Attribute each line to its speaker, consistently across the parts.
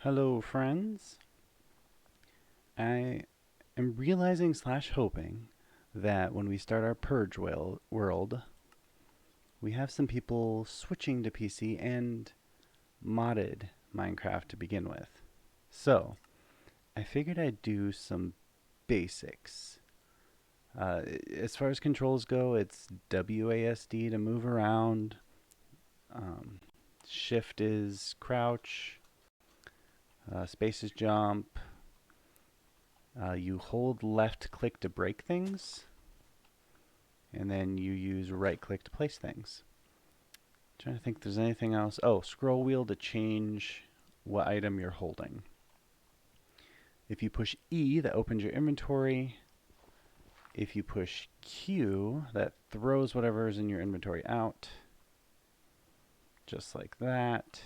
Speaker 1: Hello, friends. I am realizing slash hoping that when we start our Purge world, we have some people switching to PC and modded Minecraft to begin with. So, I figured I'd do some basics. As far as controls go, it's WASD to move around. Um, Shift is crouch. Space is jump. You hold left click to break things, and then you use right click to place things. Trying to think if there's anything else. Oh, scroll wheel to change what item you're holding. If you push E, that opens your inventory. If you push Q, that throws whatever is in your inventory out. Just like that.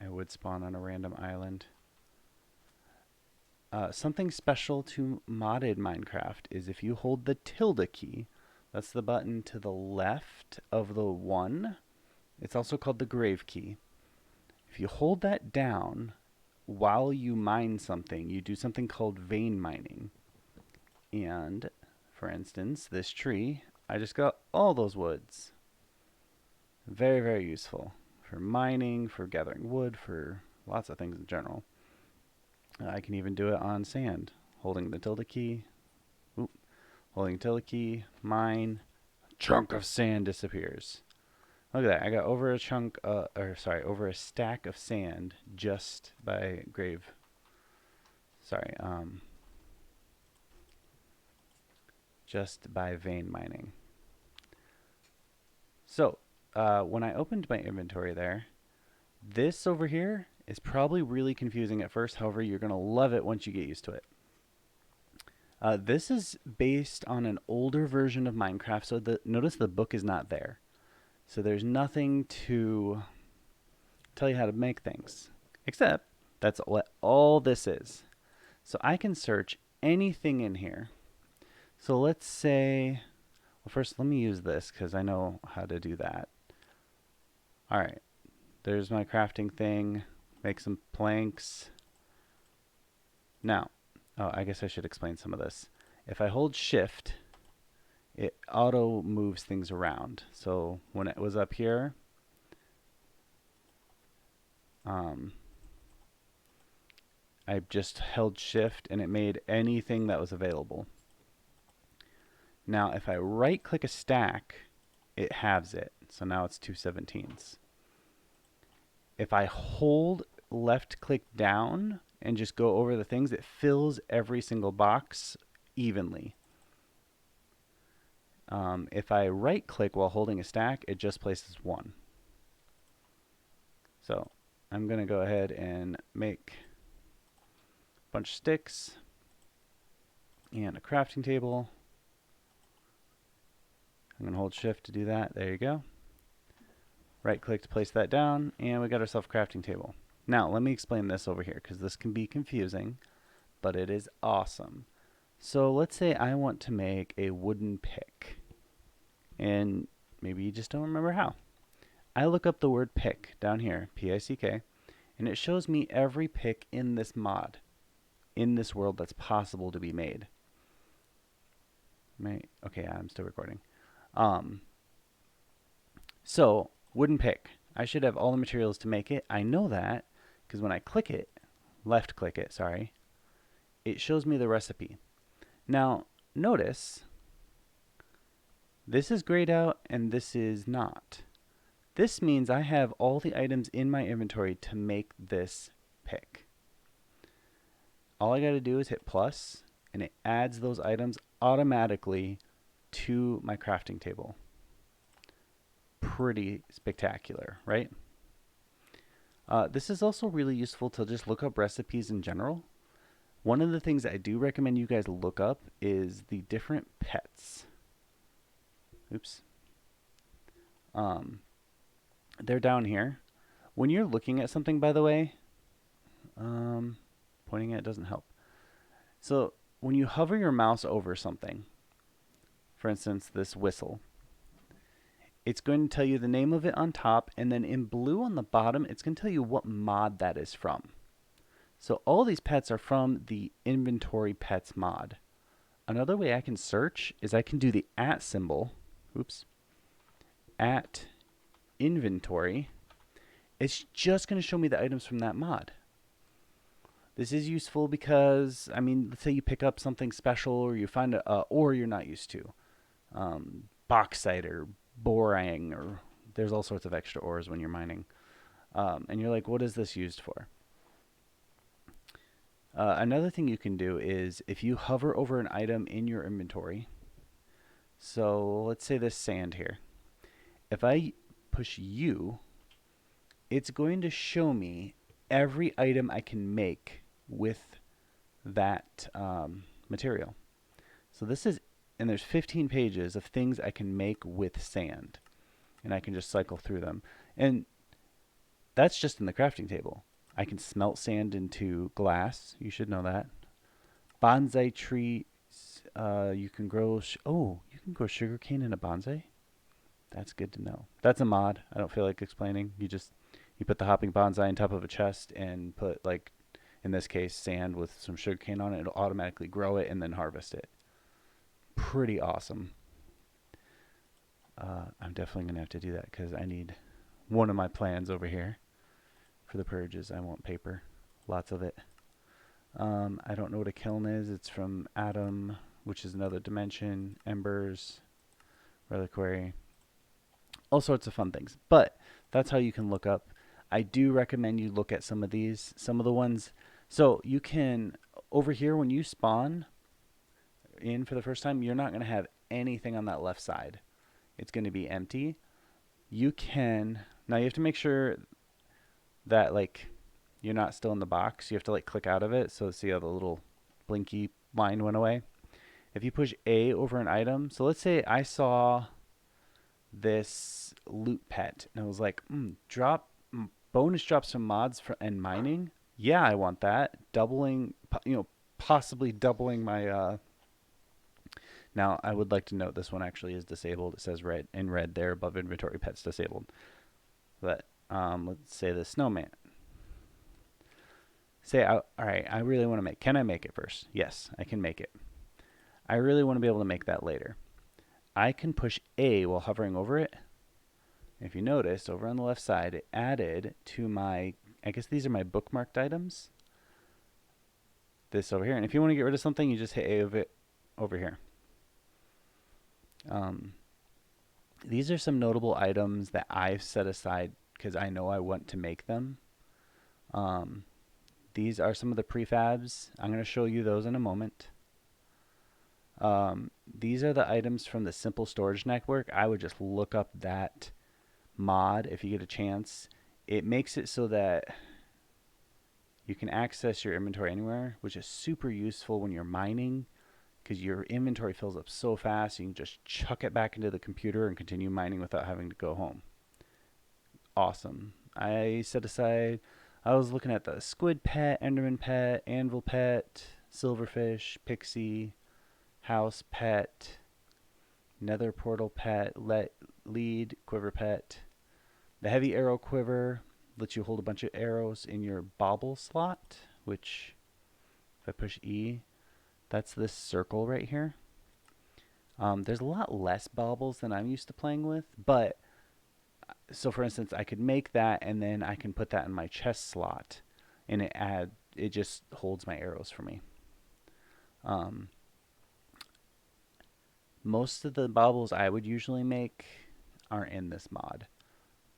Speaker 1: I would spawn on a random island. Something special to modded Minecraft is if you hold the tilde key, that's the button to the left of the 1. It's also called the grave key. If you hold that down while you mine something, you do something called vein mining. And, for instance, this tree, I just got all those woods. Very, very useful for mining, for gathering wood, for lots of things in general. I can even do it on sand, holding the tilde key. Oop, holding tilde key, mine, a chunk of sand disappears. Look at that! I got over a chunk, over a stack of sand just by just by vein mining. So, when I opened my inventory there, this over here is probably really confusing at first. However, you're going to love it once you get used to it. This is based on an older version of Minecraft, so notice the book is not there. So there's nothing to tell you how to make things, except that's what all this is. So I can search anything in here. So let's say, well, first let me use this because I know how to do that. All right, there's my crafting thing. Make some planks. Now, I guess I should explain some of this. If I hold shift, it auto moves things around. So when it was up here, I just held shift and it made anything that was available. Now if I right click a stack, it halves it. So now it's 2/17. If I hold left click down and just go over the things, it fills every single box evenly. If I right click while holding a stack, it just places 1. So I'm going to go ahead and make a bunch of sticks and a crafting table. I'm going to hold shift to do that. There you go. Right click to place that down, and we got ourselves a crafting table. Now let me explain this over here because this can be confusing, but it is awesome. So let's say I want to make a wooden pick, and maybe you just don't remember how. I look up the word pick down here, P-I-C-K, and it shows me every pick in this mod, in this world that's possible to be made. Right? Okay, I'm still recording. So, wooden pick. I should have all the materials to make it. I know that because when I click it, left click it, sorry, it shows me the recipe. Now, notice this is grayed out and this is not. This means I have all the items in my inventory to make this pick. All I got to do is hit plus and it adds those items automatically to my crafting table. Pretty spectacular, right? This is also really useful to just look up recipes in general. One of the things I do recommend you guys look up is the different pets. Oops. They're down here. When you're looking at something, by the way, pointing at it doesn't help. So when you hover your mouse over something, for instance, this whistle, it's going to tell you the name of it on top, and then in blue on the bottom, it's going to tell you what mod that is from. So all these pets are from the inventory pets mod. Another way I can search is I can do the @ symbol, oops, at inventory. It's just going to show me the items from that mod. This is useful because, I mean, let's say you pick up something special or you find a ore you're not used to. Bauxite or borang, or there's all sorts of extra ores when you're mining. And you're like, what is this used for? Another thing you can do is if you hover over an item in your inventory, so let's say this sand here. If I push U, it's going to show me every item I can make with that material. So this is, and there's 15 pages of things I can make with sand, and I can just cycle through them. And that's just in the crafting table. I can smelt sand into glass. You should know that. Bonsai trees. You can grow. You can grow sugarcane in a bonsai. That's good to know. That's a mod. I don't feel like explaining. You put the hopping bonsai on top of a chest and put, like, in this case, sand with some sugarcane on it. It'll automatically grow it and then harvest it. Pretty awesome. I'm definitely gonna have to do that because I need one of my plans over here for the purges. I want paper, lots of it. I don't know what a kiln is. It's from Atom, which is another dimension. Embers, reliquary, all sorts of fun things. But that's how you can look up. I do recommend you look at some of these. Some of the ones. So you can, over here when you spawn in for the first time, you're not going to have anything on that left side. It's going to be empty. You can, now you have to make sure that, like, you're not still in the box. You have to, like, click out of it. So see how the little blinky line went away. If you push A over an item, so let's say I saw this loot pet and I was like, bonus drops from mods and mining. Yeah, I want that. Doubling, possibly doubling my. Now, I would like to note this one actually is disabled. It says red in red there above inventory pets disabled. But let's say the snowman. Say, all right, I really want to make. Can I make it first? Yes, I can make it. I really want to be able to make that later. I can push A while hovering over it. If you notice, over on the left side, it added to my, I guess these are my bookmarked items. This over here. And if you want to get rid of something, you just hit A of it over here. These are some notable items that I've set aside because I know I want to make them. These are some of the prefabs. I'm going to show you those in a moment. These are the items from the Simple Storage Network. I would just look up that mod if you get a chance. It makes it so that you can access your inventory anywhere, which is super useful when you're mining because your inventory fills up so fast. You can just chuck it back into the computer and continue mining without having to go home. Awesome. I set aside, I was looking at the squid pet, enderman pet, anvil pet, silverfish, pixie, house pet, nether portal pet, lead quiver pet. The heavy arrow quiver lets you hold a bunch of arrows in your bauble slot, which if I push E, that's this circle right here. There's a lot less baubles than I'm used to playing with, but so for instance, I could make that and then I can put that in my chest slot and it just holds my arrows for me. Most of the baubles I would usually make aren't in this mod.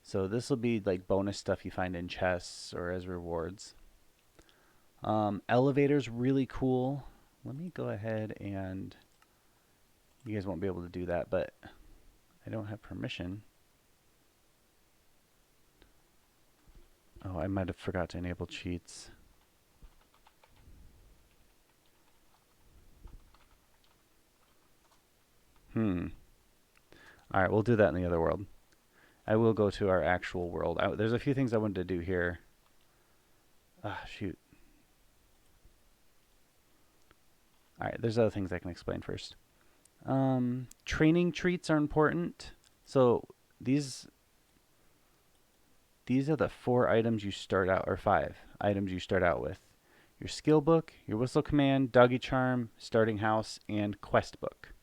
Speaker 1: So this will be like bonus stuff you find in chests or as rewards. Elevator's really cool. Let me go ahead and, you guys won't be able to do that, but I don't have permission. Oh, I might have forgot to enable cheats. Alright, we'll do that in the other world. I will go to our actual world. There's a few things I wanted to do here. Shoot. Alright, there's other things I can explain first. Training treats are important. So these are the 4 items you start out, or 5 items you start out with. Your skill book, your whistle command, doggy charm, starting house, and quest book.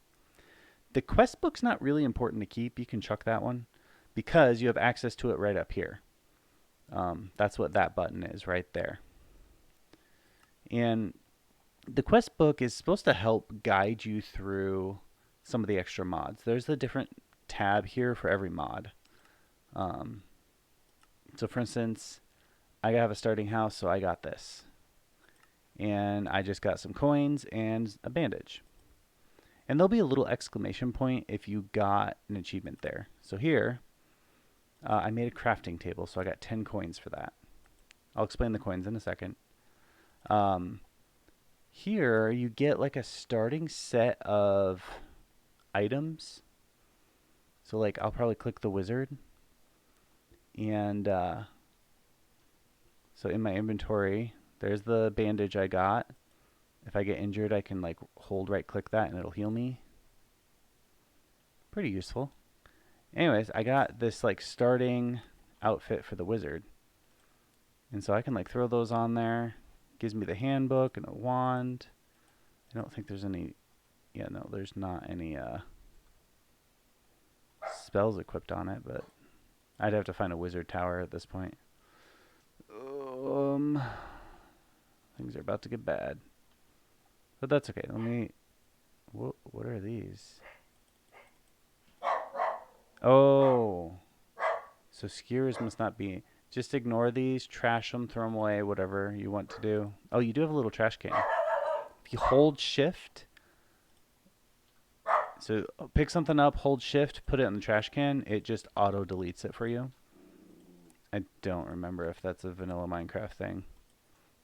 Speaker 1: The quest book's not really important to keep. You can chuck that one because you have access to it right up here. That's what that button is right there. And the quest book is supposed to help guide you through some of the extra mods. There's a different tab here for every mod. So for instance, I have a starting house, so I got this. And I just got some coins and a bandage. And there'll be a little exclamation point if you got an achievement there. So here, I made a crafting table, so I got 10 coins for that. I'll explain the coins in a second. Here, you get like a starting set of items. So like, I'll probably click the wizard. And so in my inventory, there's the bandage I got. If I get injured, I can like hold right click that and it'll heal me. Pretty useful. Anyways, I got this like starting outfit for the wizard. And so I can like throw those on there. Gives me the handbook and a wand. I don't think there's any, yeah, no, there's not any spells equipped on it, but I'd have to find a wizard tower at this point. Things are about to get bad. But that's okay. Let me, what are these? Oh, so skewers must not be. Just ignore these, trash them, throw them away, whatever you want to do. Oh, you do have a little trash can. If you hold shift, so pick something up, hold shift, put it in the trash can, it just auto deletes it for you. I don't remember if that's a vanilla Minecraft thing.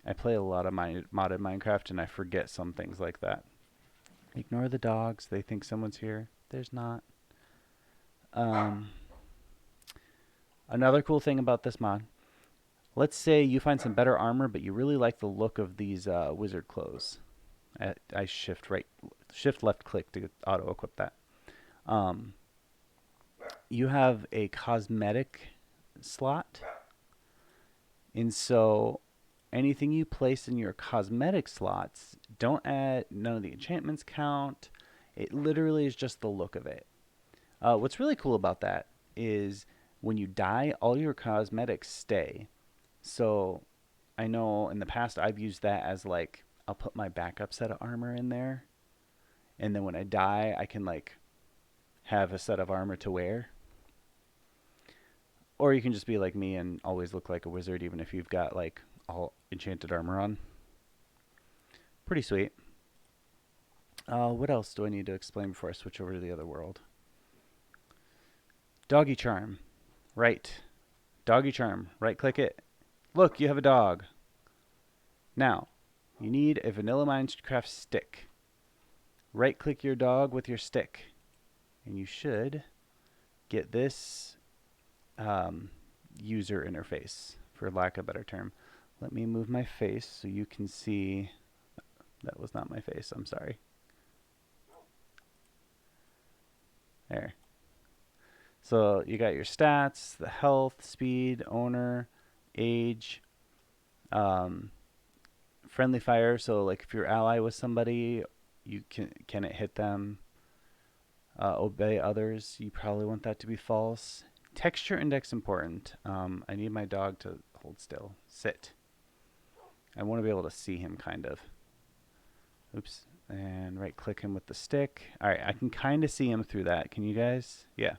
Speaker 1: I play a lot of modded Minecraft and I forget some things like that. Ignore the dogs, they think someone's here. There's not. Another cool thing about this mod, let's say you find some better armor, but you really like the look of these wizard clothes. I shift left click to auto equip that. You have a cosmetic slot, and so anything you place in your cosmetic slots, don't add, none of the enchantments count. It literally is just the look of it. What's really cool about that is when you die, all your cosmetics stay. So I know in the past I've used that as like, I'll put my backup set of armor in there. And then when I die, I can like have a set of armor to wear. Or you can just be like me and always look like a wizard even if you've got like all enchanted armor on. Pretty sweet. What else do I need to explain before I switch over to the other world? Doggy charm. Right. Doggy charm. Right click it. Look, you have a dog. Now, you need a vanilla Minecraft stick. Right click your dog with your stick. And you should get this user interface, for lack of a better term. Let me move my face so you can see. That was not my face, I'm sorry. There. So you got your stats, the health, speed, owner, age, friendly fire. So like if you're ally with somebody, you can it hit them? Obey others. You probably want that to be false. Texture index important. I need my dog to hold still. Sit. I want to be able to see him kind of. Oops. And right click him with the stick. All right, I can kind of see him through that. Can you guys? Yeah.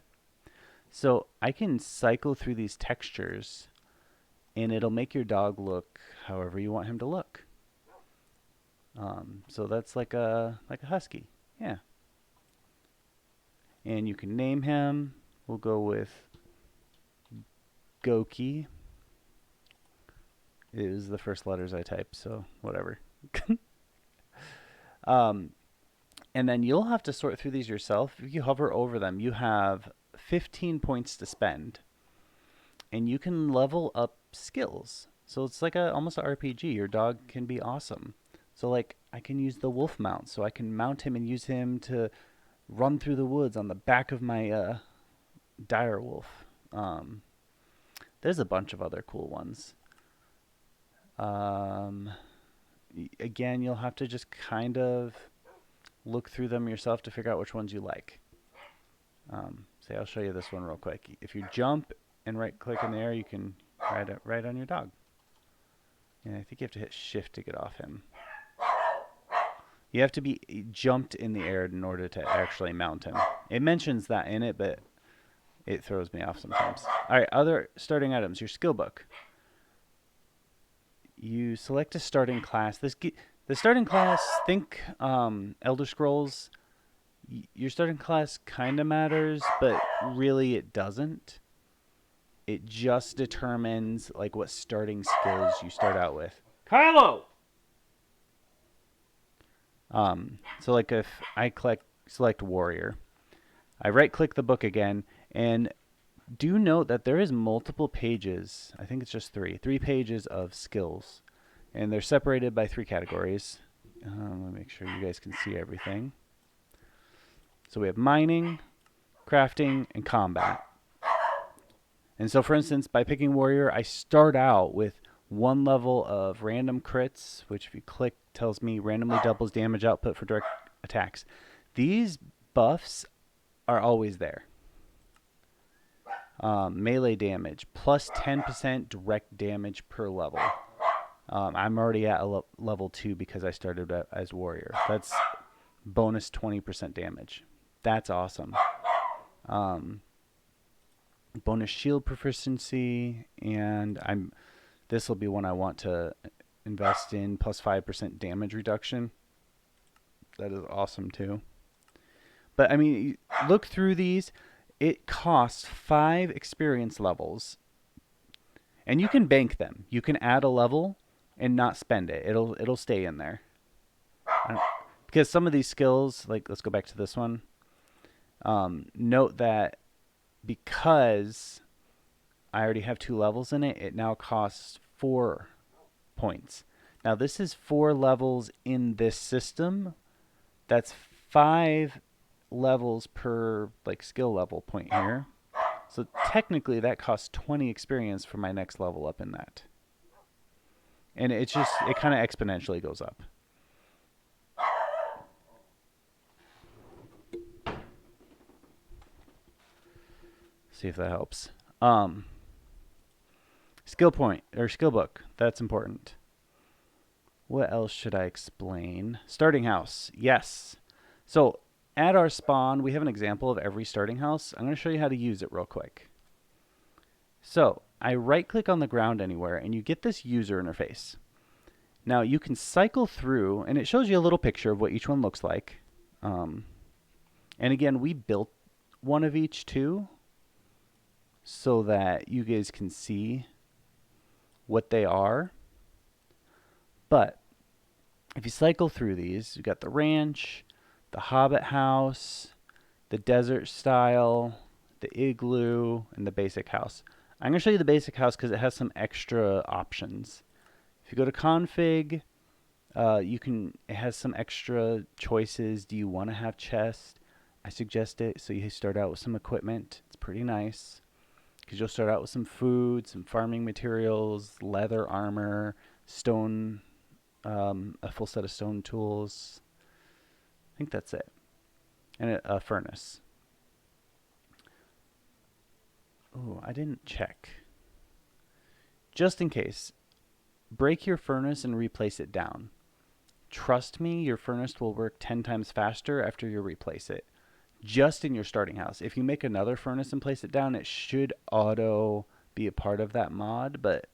Speaker 1: So I can cycle through these textures and it'll make your dog look however you want him to look. So that's like a husky. Yeah. And you can name him. We'll go with Goki. It was the first letters I typed, so whatever. And then you'll have to sort through these yourself. If you hover over them, you have 15 points to spend. And you can level up skills. So it's like almost a RPG. Your dog can be awesome. So like I can use the wolf mount. So I can mount him and use him to run through the woods on the back of my direwolf. There's a bunch of other cool ones. Again, you'll have to just kind of look through them yourself to figure out which ones you like. Say, I'll show you this one real quick. If you jump and right-click in the air, you can ride it right on your dog. And I think you have to hit shift to get off him. You have to be jumped in the air in order to actually mount him. It mentions that in it, but it throws me off sometimes. All right, other starting items. Your skill book. You select a starting class. The starting class, think Elder Scrolls. Your starting class kind of matters, but really it doesn't. It just determines like what starting skills you start out with. Kylo! So like if I select warrior, I right click the book again, and do note that there is multiple pages. I think it's just three pages of skills, and they're separated by 3 categories. Let me make sure you guys can see everything. So we have mining, crafting, and combat. And so for instance, by picking warrior, I start out with 1 level of random crits, which if you click tells me randomly doubles damage output for direct attacks. These buffs are always there. Melee damage, plus 10% direct damage per level. I'm already at a level 2 because I started as warrior. That's bonus 20% damage. That's awesome. Bonus shield proficiency, and this will be one I want to invest in, plus 5% damage reduction. That is awesome too. But I mean, look through these. It costs 5 experience levels, and you can bank them. You can add a level and not spend it. It'll stay in there. Because some of these skills, like let's go back to this one. Note that because I already have 2 levels in it, it now costs 4 points. Now this is 4 levels in this system. That's 5 levels per like skill level point here. So technically that costs 20 experience for my next level up in that. And it kind of exponentially goes up. See if that helps. Skill point or skill book. That's important. What else should I explain? Starting house. Yes. So at our spawn, we have an example of every starting house. I'm going to show you how to use it real quick. So I right click on the ground anywhere and you get this user interface. Now you can cycle through and it shows you a little picture of what each one looks like. And again, we built one of each too, so that you guys can see what they are. But if you cycle through these, you've got the ranch, the hobbit house, the desert style, the igloo, and the basic house. I'm going to show you the basic house because it has some extra options. If you go to config, it has some extra choices. Do you want to have chest? I suggest it. So you start out with some equipment. It's pretty nice, because you'll start out with some food, some farming materials, leather armor, stone, a full set of stone tools. I think that's it. And a furnace. Oh, I didn't check. Just in case, break your furnace and replace it down. Trust me, your furnace will work 10 times faster after you replace it. Just in your starting house. If you make another furnace and place it down, it should auto be a part of that mod, but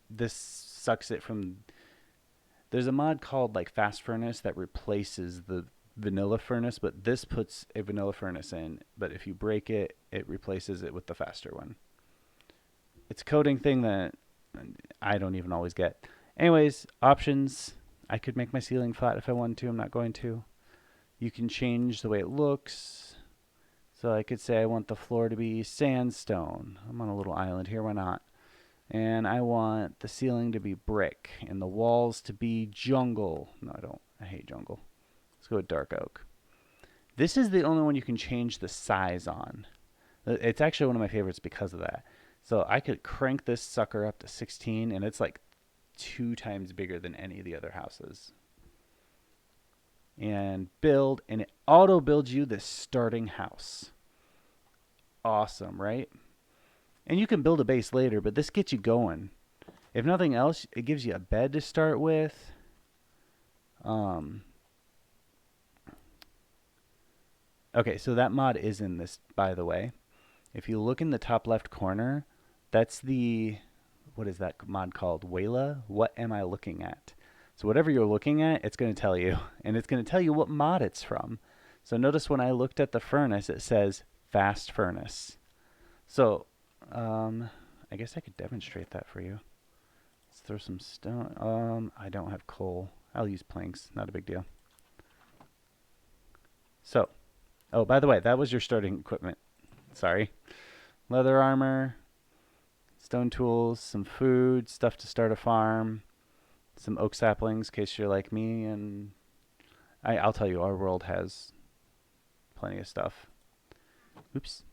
Speaker 1: this sucks it from... There's a mod called like Fast Furnace that replaces the vanilla furnace, but this puts a vanilla furnace in, but if you break it, it replaces it with the faster one. It's a coding thing that I don't even always get. Anyways, options. I could make my ceiling flat if I wanted to. I'm not going to. You can change the way it looks. So I could say I want the floor to be sandstone. I'm on a little island here, why not? And I want the ceiling to be brick and the walls to be jungle. No, I don't. I hate jungle. Let's go with dark oak. This is the only one you can change the size on. It's actually one of my favorites because of that. So I could crank this sucker up to 16, and it's like 2 times bigger than any of the other houses. And build, and it auto builds you this starting house. Awesome, right? And you can build a base later, but this gets you going. If nothing else, it gives you a bed to start with. Okay, so that mod is in this, by the way. If you look in the top left corner, that's the, what is that mod called? Wayla? What am I looking at? So whatever you're looking at, it's going to tell you. And it's going to tell you what mod it's from. So notice when I looked at the furnace, it says fast furnace. So I guess I could demonstrate that for you. Let's throw some stone. I don't have coal. I'll use planks. Not a big deal. So, oh, by the way, that was your starting equipment. Sorry. Leather armor, stone tools, some food, stuff to start a farm, some oak saplings in case you're like me, and I'll tell you, our world has plenty of stuff. Oops.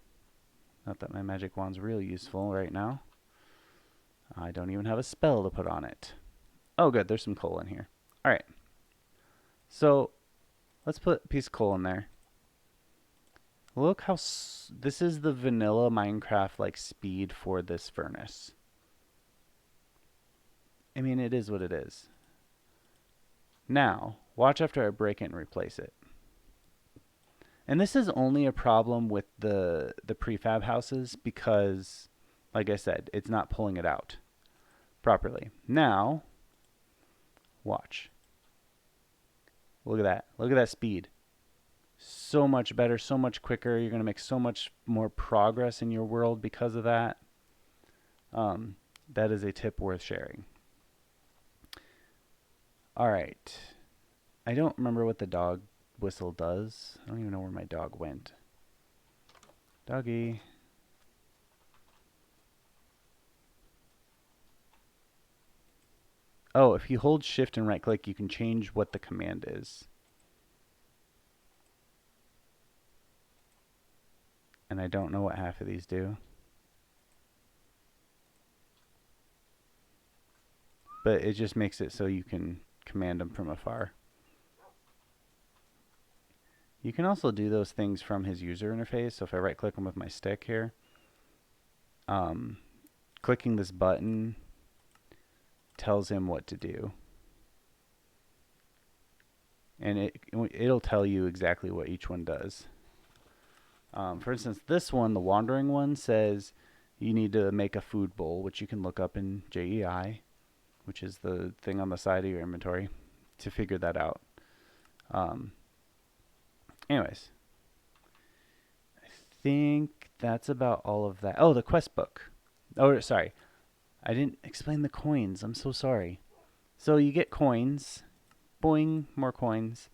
Speaker 1: Not that my magic wand's real useful right now. I don't even have a spell to put on it. Oh, good. There's some coal in here. All right. So let's put a piece of coal in there. Look how this is the vanilla Minecraft like speed for this furnace. I mean, it is what it is. Now, watch after I break it and replace it. And this is only a problem with the prefab houses because, like I said, it's not pulling it out properly. Now, watch. Look at that. Look at that speed. So much better, so much quicker. You're going to make so much more progress in your world because of that. That is a tip worth sharing. All right. I don't remember what the dog whistle does. I don't even know where my dog went. Doggy. Oh, if you hold shift and right click, you can change what the command is. And I don't know what half of these do. But it just makes it so you can command them from afar. You can also do those things from his user interface. So if I right click him with my stick here, clicking this button tells him what to do. And it'll tell you exactly what each one does. For instance, this one, the wandering one, says you need to make a food bowl, which you can look up in JEI, which is the thing on the side of your inventory, to figure that out. Anyways, I think that's about all of that. Oh, the quest book. Oh, sorry. I didn't explain the coins. I'm so sorry. So you get coins. Boing, more coins.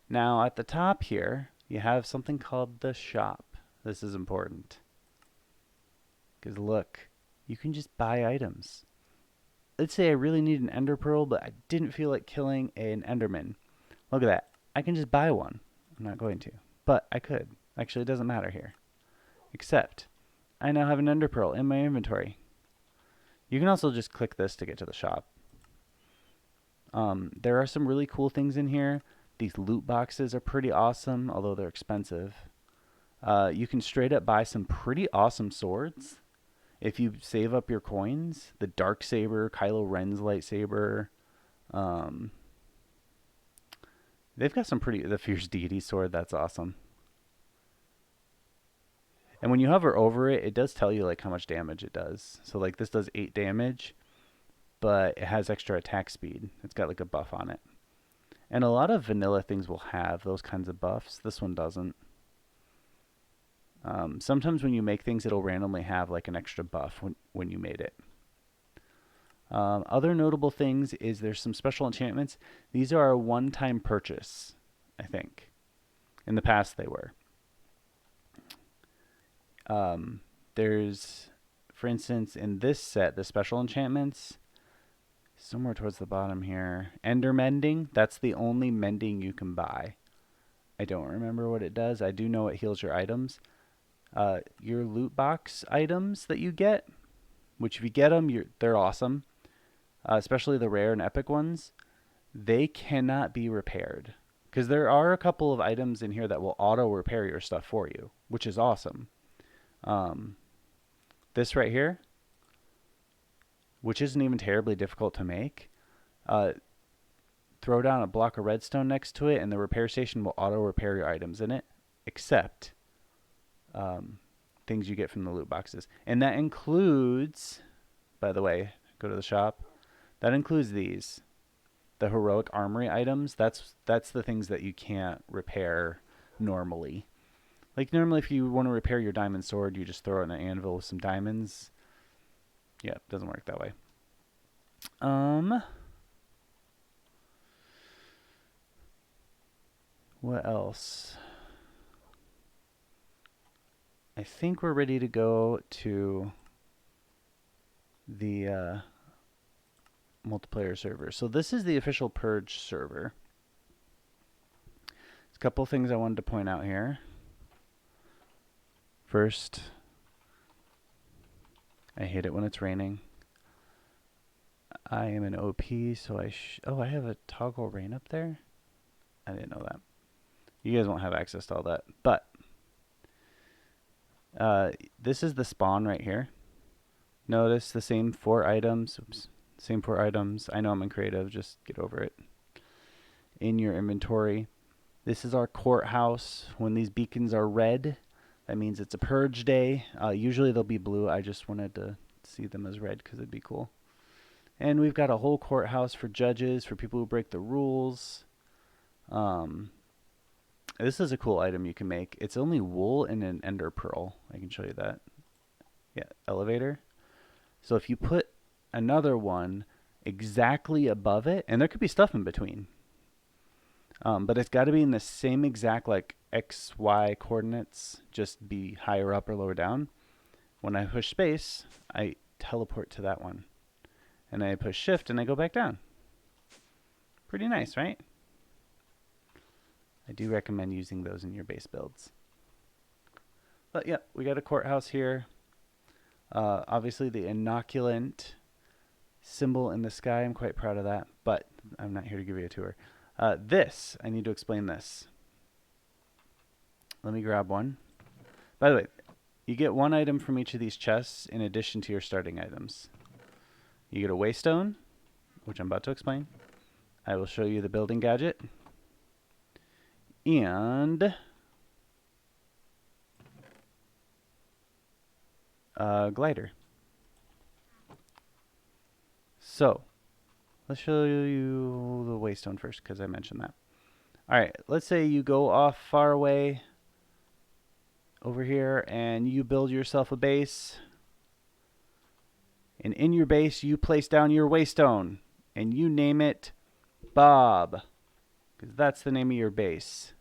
Speaker 1: Now at the top here, you have something called the shop. This is important. Because look, you can just buy items. Let's say I really need an ender pearl, but I didn't feel like killing an enderman. Look at that. I can just buy one. I'm not going to, but I could. Actually, it doesn't matter here. Except, I now have an ender pearl in my inventory. You can also just click this to get to the shop. There are some really cool things in here. These loot boxes are pretty awesome, although they're expensive. You can straight up buy some pretty awesome swords if you save up your coins. The dark saber, Kylo Ren's lightsaber. They've got some the fierce deity sword. That's awesome. And when you hover over it, it does tell you like how much damage it does. So like this does 8 damage, but it has extra attack speed. It's got like a buff on it. And a lot of vanilla things will have those kinds of buffs. This one doesn't. Sometimes when you make things, it'll randomly have like an extra buff when you made it. Other notable things is there's some special enchantments. These are a one-time purchase, I think. In the past, they were. There's, for instance, in this set, the special enchantments, somewhere towards the bottom here, Ender Mending. That's the only mending you can buy. I don't remember what it does. I do know it heals your items. Your loot box items that you get, which if you get them, they're awesome, especially the rare and epic ones. They cannot be repaired because there are a couple of items in here that will auto repair your stuff for you, which is awesome. Um, this right here, which isn't even terribly difficult to make, throw down a block of redstone next to it, and the repair station will auto repair your items in it, except things you get from the loot boxes. And that includes, by the way, go to the shop. That includes these, the heroic armory items. That's the things that you can't repair normally. Like normally, if you want to repair your diamond sword, you just throw it in an anvil with some diamonds. Yeah, it doesn't work that way. What else? I think we're ready to go to the multiplayer server. So this is the official Purge server. There's a couple things I wanted to point out here. First, I hate it when it's raining. I am an OP, so I have a toggle rain up there? I didn't know that. You guys won't have access to all that. But this is the spawn right here. Notice the same 4 items. Oops. Same 4 items. I know I'm in creative. Just get over it. In your inventory. This is our courthouse. When these beacons are red, that means it's a purge day. Usually they'll be blue. I just wanted to see them as red because it'd be cool. And we've got a whole courthouse for judges, for people who break the rules. This is a cool item you can make. It's only wool and an ender pearl. I can show you that. Yeah, elevator. So if you put another one exactly above it, and there could be stuff in between, but it's got to be in the same exact like X, Y coordinates, just be higher up or lower down. When I push space, I teleport to that one. And I push shift and I go back down. Pretty nice, right? I do recommend using those in your base builds. But yeah, we got a courthouse here. Obviously the inoculant symbol in the sky, I'm quite proud of that, but I'm not here to give you a tour. This, I need to explain this. Let me grab one. By the way, you get 1 item from each of these chests in addition to your starting items. You get a waystone, which I'm about to explain. I will show you the building gadget. And glider. So, let's show you the waystone first because I mentioned that. Alright, let's say you go off far away over here and you build yourself a base. And in your base, you place down your waystone. And you name it Bob. Because that's the name of your base.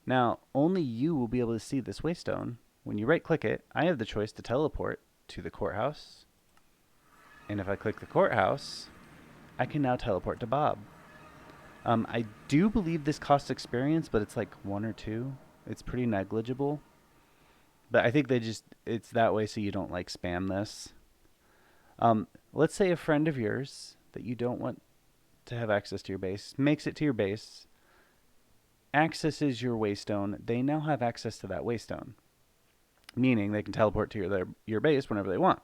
Speaker 1: Now, only you will be able to see this waystone. When you right-click it, I have the choice to teleport to the courthouse. And if I click the courthouse, I can now teleport to Bob. I do believe this costs experience, but it's like 1 or 2. It's pretty negligible. But I think it's that way so you don't like spam this. Let's say a friend of yours that you don't want to have access to your base makes it to your base, accesses your waystone. They now have access to that waystone, meaning they can teleport to your base whenever they want.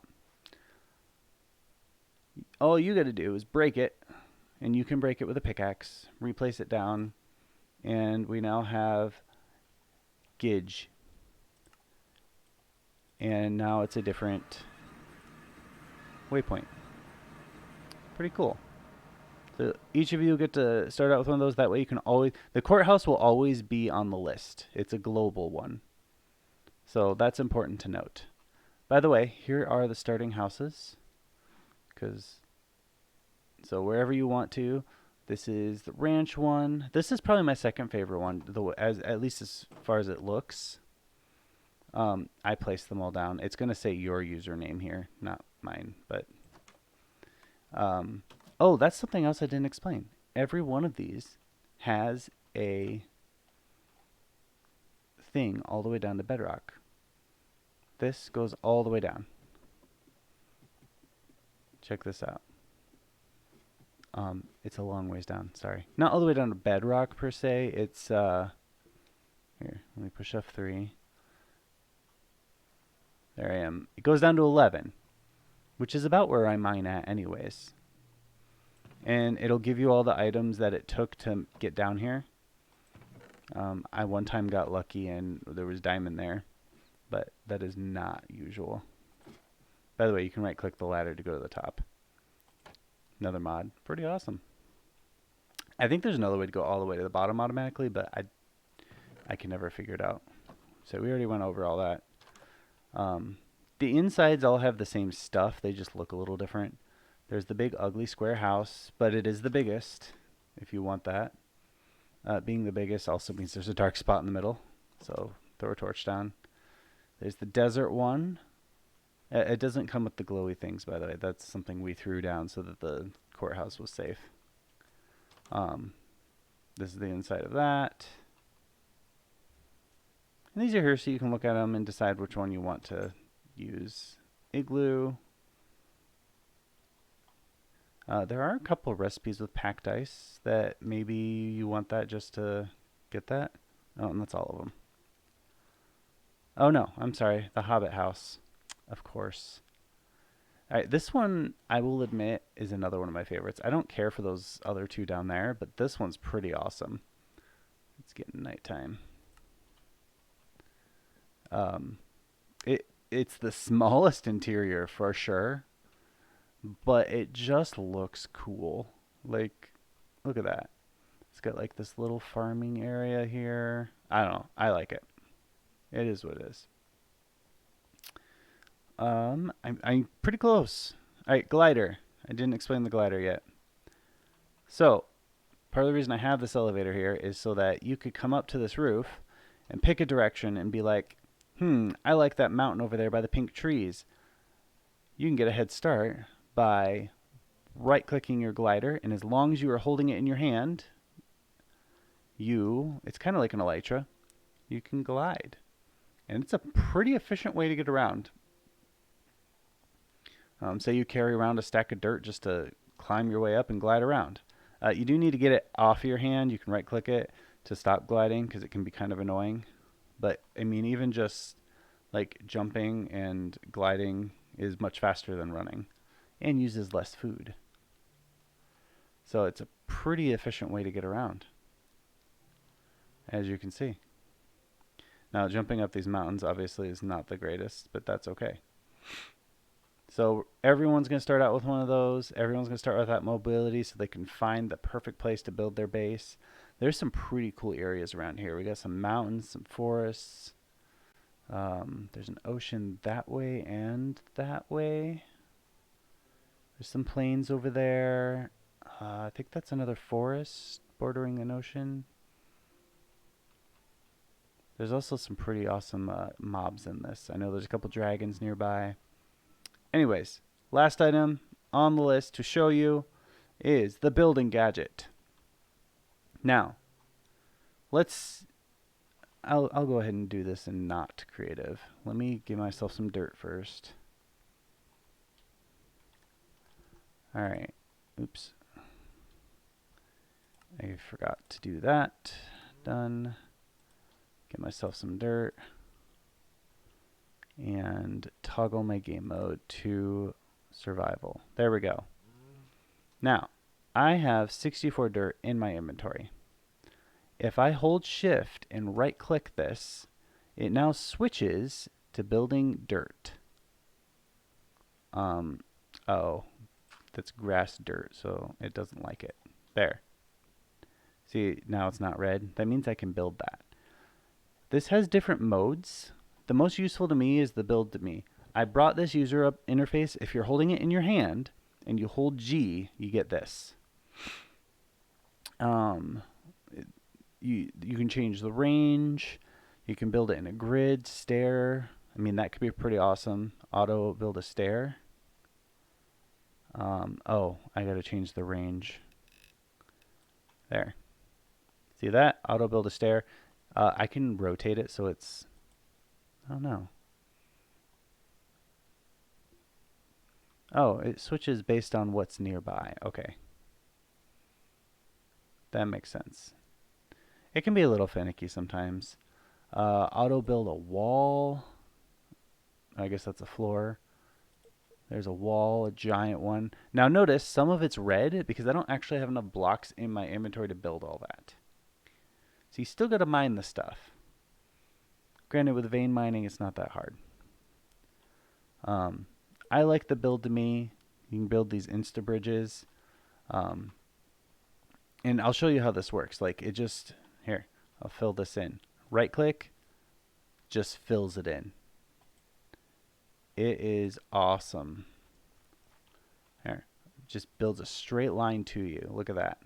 Speaker 1: All you got to do is break it, and you can break it with a pickaxe, replace it down, and we now have Gidge. And now it's a different waypoint. Pretty cool. So each of you get to start out with one of those. That way you can always... The courthouse will always be on the list. It's a global one. So that's important to note. By the way, here are the starting houses. So wherever you want to. This is the ranch one. This is probably my second favorite one, at least as far as it looks. I placed them all down. It's going to say your username here, not mine. But oh, that's something else I didn't explain. Every one of these has a thing all the way down to bedrock. This goes all the way down. Check this out. It's a long ways down, sorry. Not all the way down to bedrock per se. It's, here, let me push F3. There I am. It goes down to 11, which is about where I mine at anyways. And it'll give you all the items that it took to get down here. I one time got lucky and there was diamond there, but that is not usual. By the way, you can right click the ladder to go to the top. Another mod. Pretty awesome. I think there's another way to go all the way to the bottom automatically, but I can never figure it out. So we already went over all that. The insides all have the same stuff. They just look a little different. There's the big ugly square house, but it is the biggest if you want that. Being the biggest also means there's a dark spot in the middle. So throw a torch down. There's the desert one. It doesn't come with the glowy things, by the way. That's something we threw down so that the courthouse was safe. This is the inside of that. And these are here so you can look at them and decide which one you want to use. Igloo. There are a couple of recipes with packed ice that maybe you want that just to get that. Oh, and that's all of them. Oh no, I'm sorry. The Hobbit house. Of course. Alright, this one, I will admit, is another one of my favorites. I don't care for those other two down there, but this one's pretty awesome. It's getting nighttime. It's the smallest interior for sure, but it just looks cool. Like, look at that. It's got like this little farming area here. I don't know. I like it. It is what it is. I'm pretty close. Alright, glider. I didn't explain the glider yet. So, part of the reason I have this elevator here is so that you could come up to this roof and pick a direction and be like, I like that mountain over there by the pink trees. You can get a head start by right-clicking your glider, and as long as you are holding it in your hand, it's kind of like an elytra, you can glide. And it's a pretty efficient way to get around. Say you carry around a stack of dirt just to climb your way up and glide around. You do need to get it off your hand. You can right-click it to stop gliding because it can be kind of annoying. But, I mean, even just like jumping and gliding is much faster than running and uses less food. So it's a pretty efficient way to get around, as you can see. Now, jumping up these mountains obviously is not the greatest, but that's okay. So everyone's going to start out with one of those. Everyone's going to start with that mobility so they can find the perfect place to build their base. There's some pretty cool areas around here. We got some mountains, some forests. There's an ocean that way and that way. There's some plains over there. I think that's another forest bordering an ocean. There's also some pretty awesome mobs in this. I know there's a couple dragons nearby. Anyways, last item on the list to show you is the building gadget. Now, I'll go ahead and do this in not creative. Let me give myself some dirt first. Alright, oops. I forgot to do that. Done. Get myself some dirt. And toggle my game mode to survival. There we go. Now, I have 64 dirt in my inventory. If I hold shift and right click this, it now switches to building dirt. Oh, that's grass dirt, so it doesn't like it. There. See, now it's not red. That means I can build that. This has different modes. The most useful to me is the build to me. I brought this user up interface. If you're holding it in your hand and you hold G, you get this. You can change the range. You can build it in a grid, stair. I mean, that could be pretty awesome. Auto build a stair. Oh, I gotta change the range. There. See that? Auto build a stair. I can rotate it so it's, I don't know. Oh, it switches based on what's nearby. Okay. That makes sense. It can be a little finicky sometimes. Auto build a wall. I guess that's a floor. There's a wall, a giant one. Now notice some of it's red because I don't actually have enough blocks in my inventory to build all that. So you still got to mine the stuff. Granted, with vein mining, it's not that hard. I like the build to me. You can build these insta bridges. Um, and I'll show you how this works. Like it just, here, I'll fill this in. Right click, just fills it in. It is awesome. Here, just builds a straight line to you. Look at that.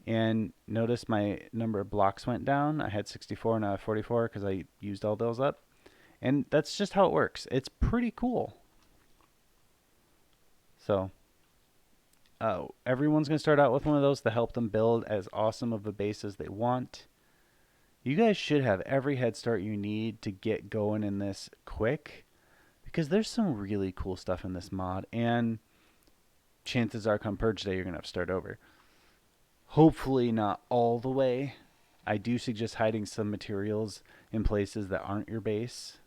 Speaker 1: And notice my number of blocks went down. I had 64, now I have 44 because I used all those up. And that's just how it works. It's pretty cool. So everyone's going to start out with one of those to help them build as awesome of a base as they want. You guys should have every head start you need to get going in this quick, because there's some really cool stuff in this mod, and chances are come Purge Day you're going to have to start over. Hopefully not all the way. I do suggest hiding some materials in places that aren't your base.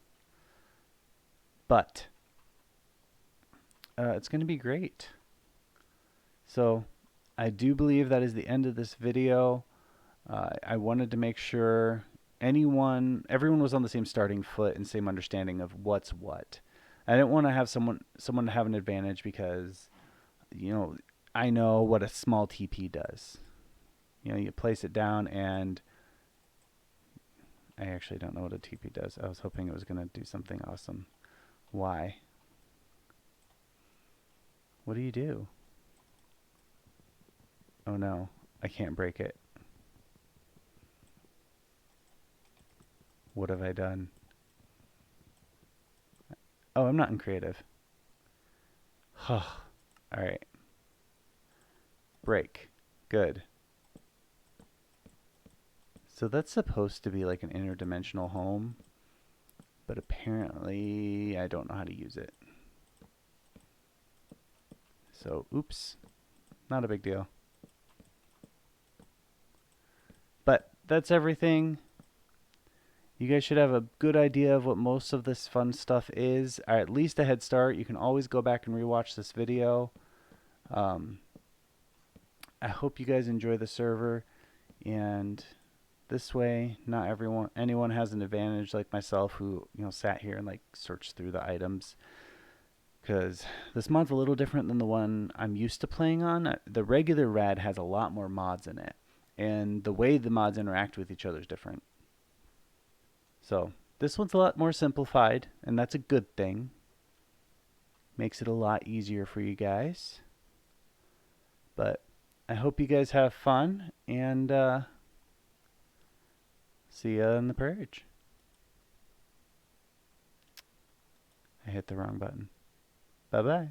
Speaker 1: But it's going to be great. So I do believe that is the end of this video. I wanted to make sure everyone was on the same starting foot and same understanding of what's what. I didn't want to have someone have an advantage because, you know, I know what a small TP does. You know, you place it down, and I actually don't know what a TP does. I was hoping it was going to do something awesome. Why? What do you do? Oh no, I can't break it. What have I done? Oh, I'm not in creative. Huh. Alright. Break. Good. So that's supposed to be like an interdimensional home, but apparently I don't know how to use it. So, oops. Not a big deal. But that's everything. You guys should have a good idea of what most of this fun stuff is, or at least a head start. You can always go back and rewatch this video. I hope you guys enjoy the server, and this way not anyone has an advantage like myself, who, you know, sat here and like searched through the items, because this mod's a little different than the one I'm used to playing on. The regular RAD has a lot more mods in it, and the way the mods interact with each other is different. So this one's a lot more simplified, and that's a good thing. Makes it a lot easier for you guys. But I hope you guys have fun, and see ya in the Purge. I hit the wrong button. Bye-bye.